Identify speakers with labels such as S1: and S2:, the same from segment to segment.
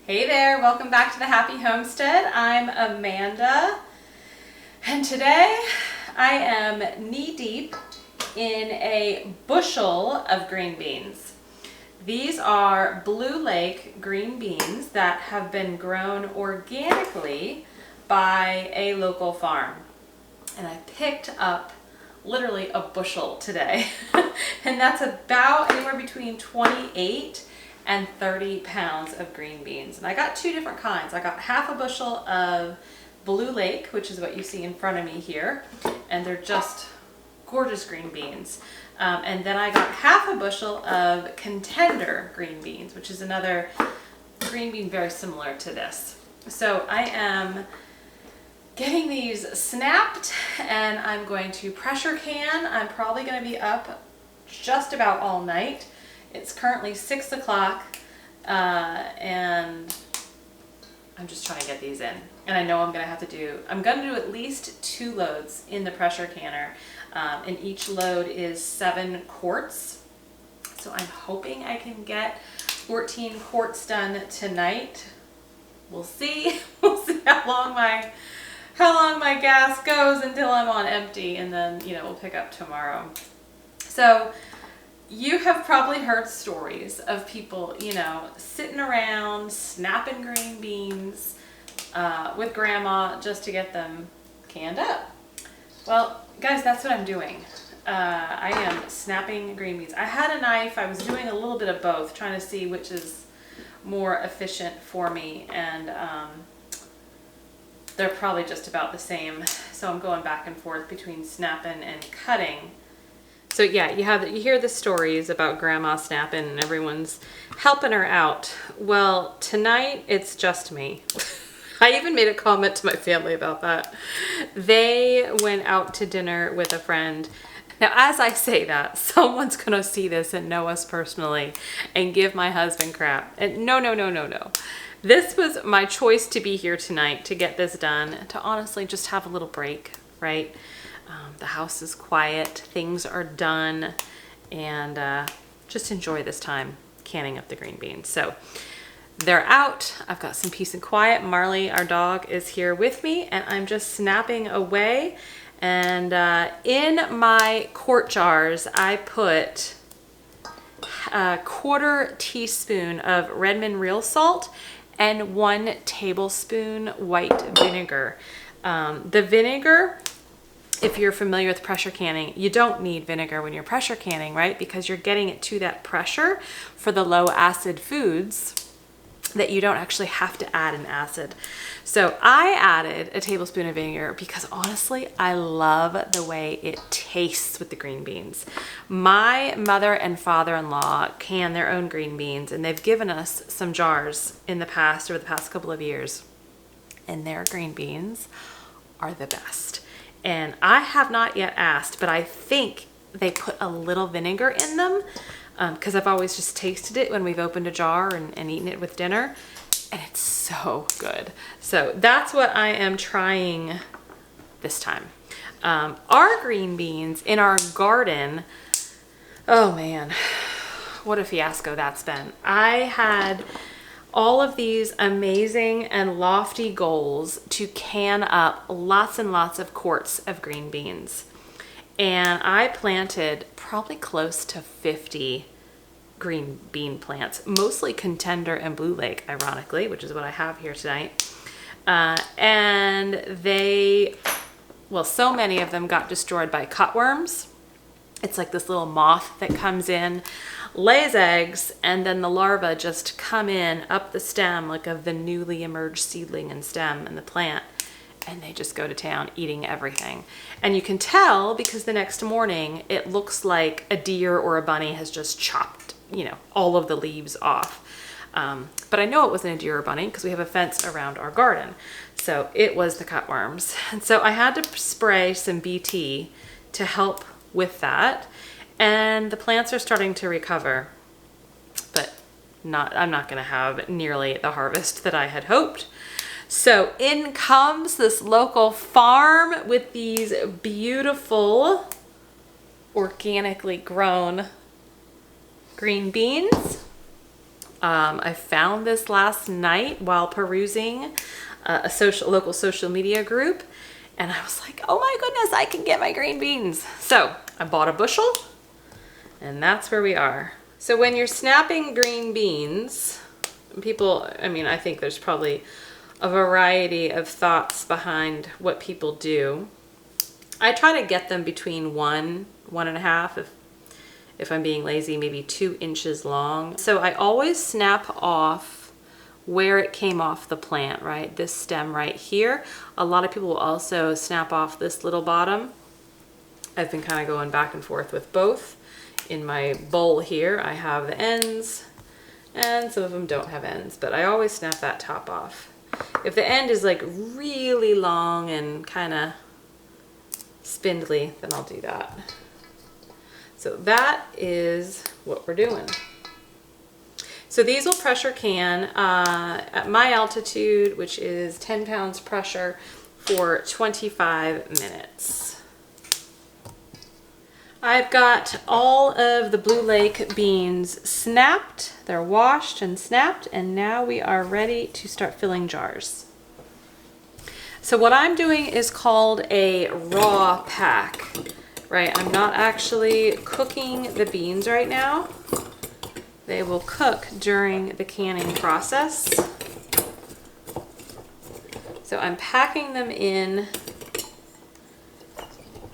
S1: Hey there, welcome back to the Happy Homestead. I'm Amanda, and today I am knee-deep in a bushel of green beans. These are Blue Lake green beans that have been grown organically by a local farm. And I picked up literally a bushel today. And that's about anywhere between 28 and 30 pounds of green beans. And I got two different kinds. I got half a bushel of Blue Lake, which is what you see in front of me here. And they're just gorgeous green beans. And then I got half a bushel of Contender green beans, which is another green bean very similar to this. So I am getting these snapped and I'm going to pressure can. I'm probably going to be up just about all night. It's currently 6 o'clock and I'm just trying to get these in. And I know I'm going to do at least 2 loads in the pressure canner. And each load is 7 quarts. So I'm hoping I can get 14 quarts done tonight. We'll see. We'll see how long my gas goes until I'm on empty, and then, we'll pick up tomorrow. So you have probably heard stories of people, sitting around snapping green beans with grandma just to get them canned up. Well, guys, that's what I'm doing. I am snapping green beans. I had a knife. I was doing a little bit of both, trying to see which is more efficient for me, and they're probably just about the same. So I'm going back and forth between snapping and cutting. So yeah, you hear the stories about grandma snapping and everyone's helping her out. Well, tonight it's just me. I even made a comment to my family about that. They went out to dinner with a friend. Now, as I say that, someone's gonna see this and know us personally and give my husband crap. And no. This was my choice to be here tonight, to get this done, to honestly just have a little break, right? The house is quiet, things are done, and just enjoy this time canning up the green beans. So they're out. I've got some peace and quiet. Marley, our dog, is here with me, and I'm just snapping away. And in my quart jars, I put a 1/4 teaspoon of Redmond real salt and 1 tablespoon white vinegar. The vinegar, if you're familiar with pressure canning, you don't need vinegar when you're pressure canning, right? Because you're getting it to that pressure for the low acid foods that you don't actually have to add an acid. So I added a tablespoon of vinegar because honestly, I love the way it tastes with the green beans. My mother and father-in-law can their own green beans, and they've given us some jars in the past, over the past couple of years, and their green beans are the best. And I have not yet asked, but I think they put a little vinegar in them because I've always just tasted it when we've opened a jar and eaten it with dinner, and it's so good. So that's what I am trying this time. Our green beans in our garden, oh man, what a fiasco that's been. I had all of these amazing and lofty goals to can up lots and lots of quarts of green beans. And I planted probably close to 50 green bean plants, mostly Contender and Blue Lake, ironically, which is what I have here tonight. And so many of them got destroyed by cutworms. It's like this little moth that comes in, lays eggs, and then the larvae just come in up the stem like of the newly emerged seedling and stem in the plant, and they just go to town eating everything. And you can tell because the next morning it looks like a deer or a bunny has just chopped, all of the leaves off. But I know it wasn't a deer or bunny because we have a fence around our garden. So it was the cutworms. And so I had to spray some BT to help with that. And the plants are starting to recover, but I'm not going to have nearly the harvest that I had hoped. So in comes this local farm with these beautiful organically grown green beans. I found this last night while perusing a local social media group, and I was like, oh my goodness, I can get my green beans. So I bought a bushel, and that's where we are. So when you're snapping green beans, people, I mean, I think there's probably a variety of thoughts behind what people do. I try to get them between 1.5, if I'm being lazy, maybe 2 inches long. So I always snap off where it came off the plant, right? This stem right here. A lot of people will also snap off this little bottom. I've been kind of going back and forth with both. In my bowl here, I have the ends, and some of them don't have ends, but I always snap that top off. If the end is like really long and kind of spindly, then I'll do that. So that is what we're doing. So these will pressure can at my altitude, which is 10 pounds pressure, for 25 minutes. I've got all of the Blue Lake beans snapped. They're washed and snapped, and now we are ready to start filling jars. So what I'm doing is called a raw pack, right? I'm not actually cooking the beans right now. They will cook during the canning process. So I'm packing them in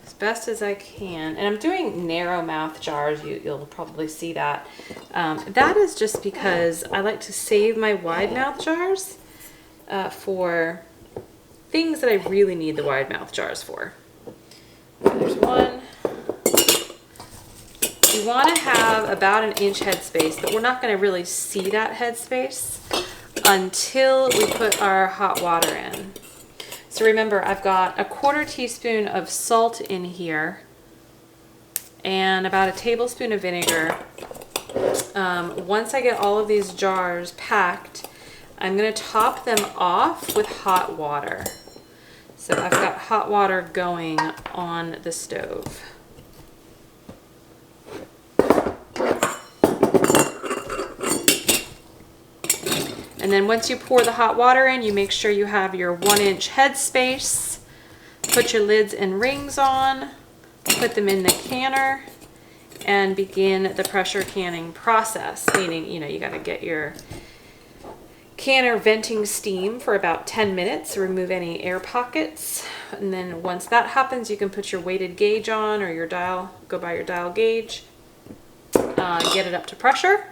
S1: as best as I can. And I'm doing narrow mouth jars. You'll probably see that. That is just because I like to save my wide mouth jars for things that I really need the wide mouth jars for. There's one. You want to have about 1 inch headspace, but we're not going to really see that headspace until we put our hot water in. So remember, I've got 1/4 teaspoon of salt in here and about 1 tablespoon of vinegar. Once I get all of these jars packed, I'm going to top them off with hot water. So I've got hot water going on the stove. And then once you pour the hot water in, you make sure you have your 1 inch headspace. Put your lids and rings on, put them in the canner, and begin the pressure canning process. Meaning, you got to get your canner venting steam for about 10 minutes, remove any air pockets. And then once that happens, you can put your weighted gauge on, or your dial, go by your dial gauge, get it up to pressure.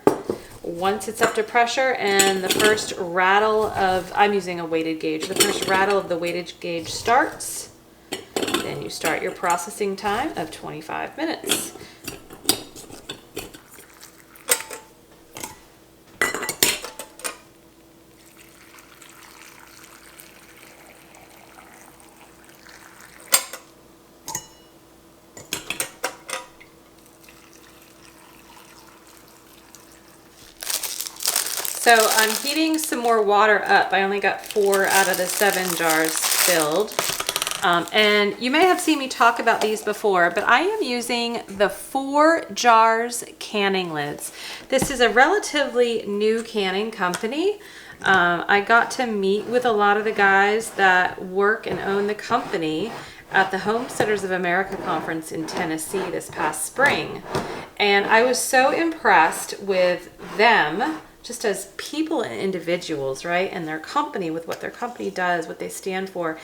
S1: Once it's up to pressure and the first rattle of, I'm using a weighted gauge, the first rattle of the weighted gauge starts, then you start your processing time of 25 minutes. So I'm heating some more water up. I only got 4 out of the 7 jars filled. And you may have seen me talk about these before, but I am using the 4 Jars canning lids. This is a relatively new canning company. I got to meet with a lot of the guys that work and own the company at the Homesteaders of America conference in Tennessee this past spring. And I was so impressed with them, just as people and individuals, right? And their company, with what their company does, what they stand for,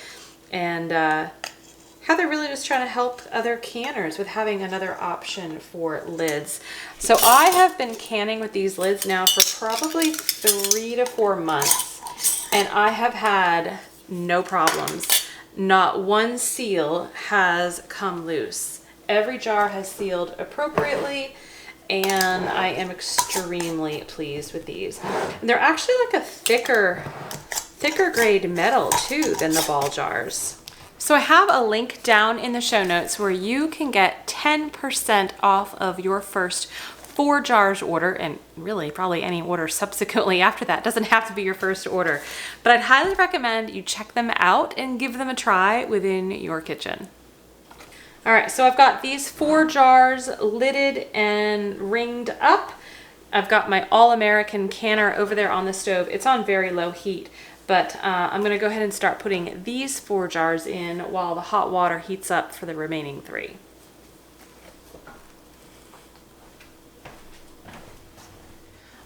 S1: and how they're really just trying to help other canners with having another option for lids. So I have been canning with these lids now for probably 3 to 4 months, and I have had no problems. Not one seal has come loose. Every jar has sealed appropriately, and I am extremely pleased with these. And they're actually like a thicker grade metal too than the ball jars. So I have a link down in the show notes where you can get 10% off of your first 4 jars order, and really probably any order subsequently after that. Doesn't have to be your first order, but I'd highly recommend you check them out and give them a try within your kitchen. All right, so I've got these 4 jars lidded and ringed up. I've got my All-American canner over there on the stove. It's on very low heat, but I'm gonna go ahead and start putting these 4 jars in while the hot water heats up for the remaining 3.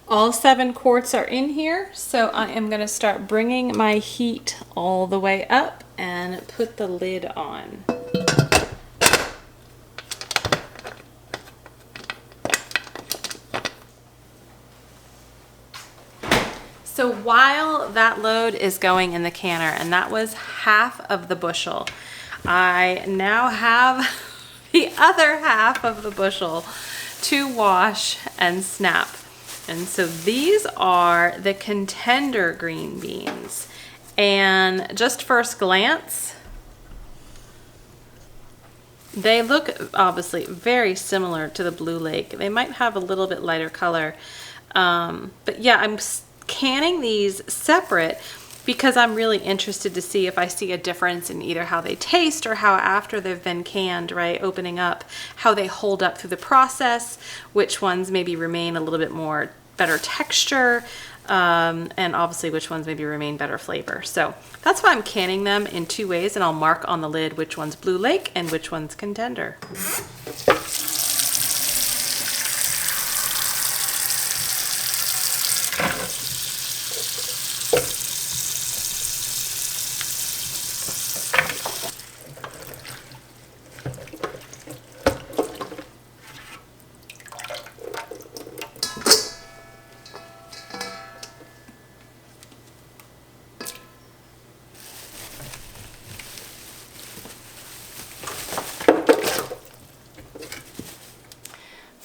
S1: All 7 quarts are in here, so I am gonna start bringing my heat all the way up and put the lid on. So while that load is going in the canner, and that was half of the bushel, I now have the other half of the bushel to wash and snap. And so these are the contender green beans. And just first glance, they look obviously very similar to the Blue Lake. They might have a little bit lighter color. But yeah, I'm canning these separate because I'm really interested to see if I see a difference in either how they taste or how after they've been canned, right, opening up, how they hold up through the process, which ones maybe remain a little bit more better texture, and obviously which ones maybe remain better flavor. So that's why I'm canning them in 2 ways, and I'll mark on the lid which one's Blue Lake and which one's contender.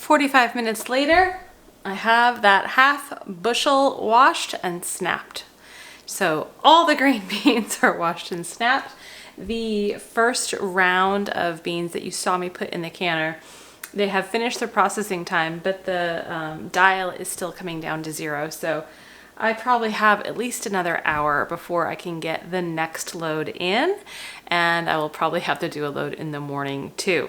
S1: 45 minutes later, I have that half bushel washed and snapped. So all the green beans are washed and snapped. The first round of beans that you saw me put in the canner, they have finished their processing time, but the dial is still coming down to 0. So I probably have at least another hour before I can get the next load in, and I will probably have to do a load in the morning too.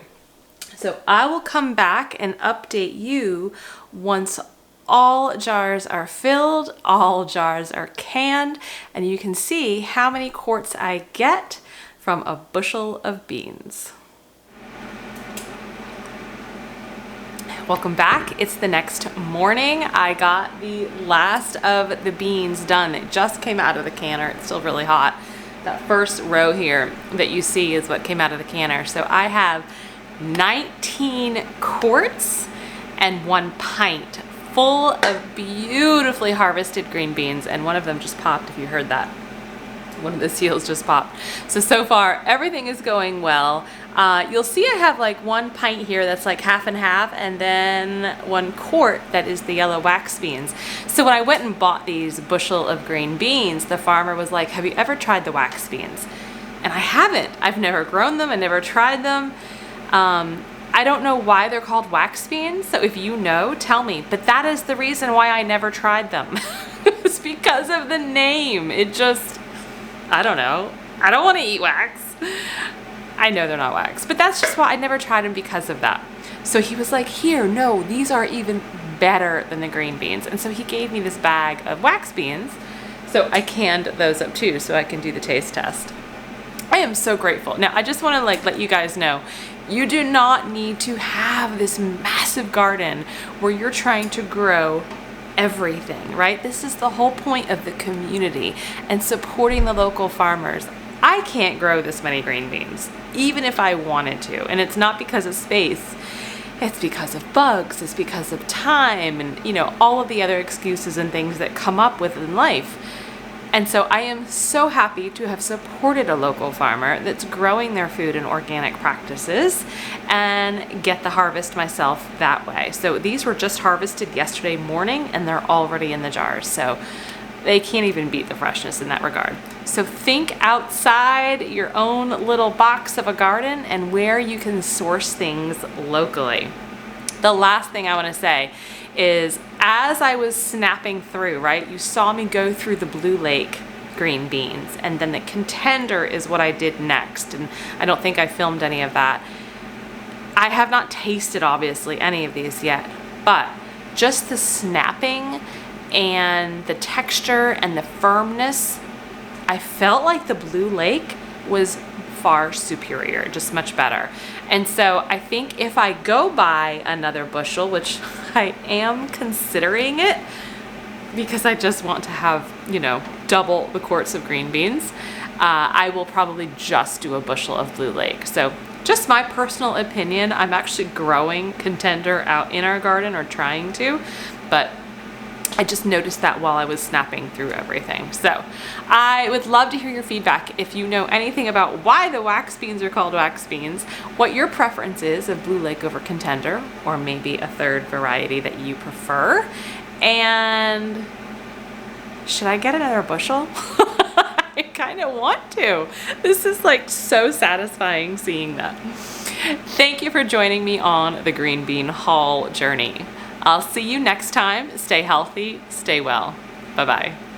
S1: So I will come back and update you once all jars are filled, all jars are canned, and you can see how many quarts I get from a bushel of beans. Welcome back. It's the next morning. I got the last of the beans done. It just came out of the canner. It's still really hot. That first row here that you see is what came out of the canner. So I have 19 quarts and 1 pint full of beautifully harvested green beans, and one of them just popped, if you heard that. One of the seals just popped. So far everything is going well. You'll see I have like 1 pint here that's like half and half, and then 1 quart that is the yellow wax beans. So when I went and bought these bushel of green beans, the farmer was like, have you ever tried the wax beans? And I haven't. I've never grown them. I never tried them. I don't know why they're called wax beans, so if you know, tell me. But that is the reason why I never tried them. It's because of the name. It just, I don't know. I don't want to eat wax. I know they're not wax, but that's just why I never tried them, because of that. So he was like, here, no, these are even better than the green beans. And so he gave me this bag of wax beans. So I canned those up too, so I can do the taste test. I am so grateful. Now, I just want to let you guys know, you do not need to have this massive garden where you're trying to grow everything, right? This is the whole point of the community and supporting the local farmers. I can't grow this many green beans, even if I wanted to. And it's not because of space. It's because of bugs, it's because of time, and all of the other excuses and things that come up with in life. And so I am so happy to have supported a local farmer that's growing their food in organic practices and get the harvest myself that way. So these were just harvested yesterday morning and they're already in the jars. So they can't even beat the freshness in that regard. So think outside your own little box of a garden and where you can source things locally. The last thing I want to say is, as I was snapping through, right, you saw me go through the Blue Lake green beans, and then the contender is what I did next, and I don't think I filmed any of that. I have not tasted, obviously, any of these yet, but just the snapping and the texture and the firmness, I felt like the Blue Lake was far superior, just much better. And so I think if I go buy another bushel, which I am considering it because I just want to have, you know, double the quarts of green beans, I will probably just do a bushel of Blue Lake. So just my personal opinion, I'm actually growing Contender out in our garden, or trying to, but I just noticed that while I was snapping through everything. So I would love to hear your feedback. If you know anything about why the wax beans are called wax beans, what your preference is of Blue Lake over Contender, or maybe a third variety that you prefer. And should I get another bushel? I kind of want to. This is like so satisfying seeing that. Thank you for joining me on the green bean haul journey. I'll see you next time. Stay healthy, stay well. Bye-bye.